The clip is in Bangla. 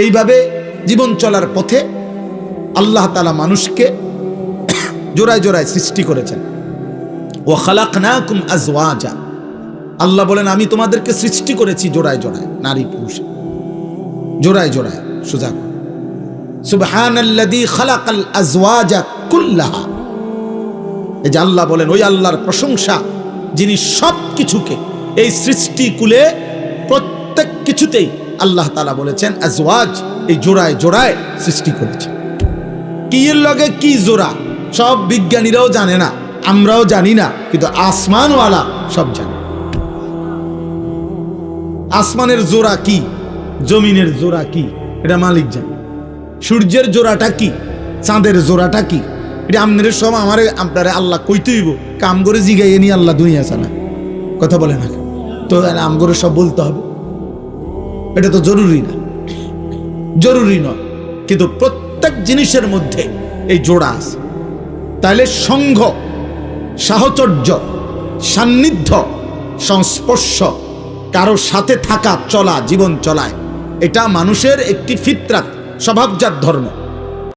এইভাবে জীবন চলার পথে আল্লাহ তাআলা মানুষকে জোড়ায় জোড়ায় সৃষ্টি করেছেন। ওয়া খালাকনাকুম আজওয়াজা, আল্লাহ বলেন আমি তোমাদেরকে সৃষ্টি করেছি জোড়ায় জোড়ায়, নারী পুরুষ জোড়ায় জোড়ায়। সোজা সুবহানাল্লাযী খালাকাল আজওয়াজা কুল্লাহা, এই যে আল্লাহ বলেন, ওই আল্লাহর প্রশংসা যিনি সব কিছুকে এই সৃষ্টি কুলে প্রত্যেক কিছুতেই আল্লাহ তাআলা বলেছেন আজওয়াজ, এই জোড়ায় জোড়ায় সৃষ্টি করেছে। কি এর লগে কি জোড়া সব বিজ্ঞানীরাও জানে না, আমরাও জানি না, কিন্তু আসমানওয়ালা সব জানে। আসমানের জোড়া কি, জমিনের জোড়া কি, এটা মালিক জানে। সূর্যের জোড়াটা কি, চাঁদের জোড়াটা কি, এটা আপনাদের সব আমারে আপনারে আল্লাহ কইতে হইব। কাম করে জিগাইয়ে নিয়ে আল্লাহ দুনিয়া চালায়, কথা বলে না তো আম করে সব বলতে হবে? এটা তো জরুরি না, জরুরি নয়, কিন্তু প্রত্যেক জিনিসের মধ্যে এই জোড়া আছে। তাহলে সঙ্গ, সাহচর্য, সান্নিধ্য, সংস্পর্শ, কারো সাথে থাকা, চলা, জীবন চলায়, এটা মানুষের একটি ফিতরাত, স্বভাবজাত ধর্ম।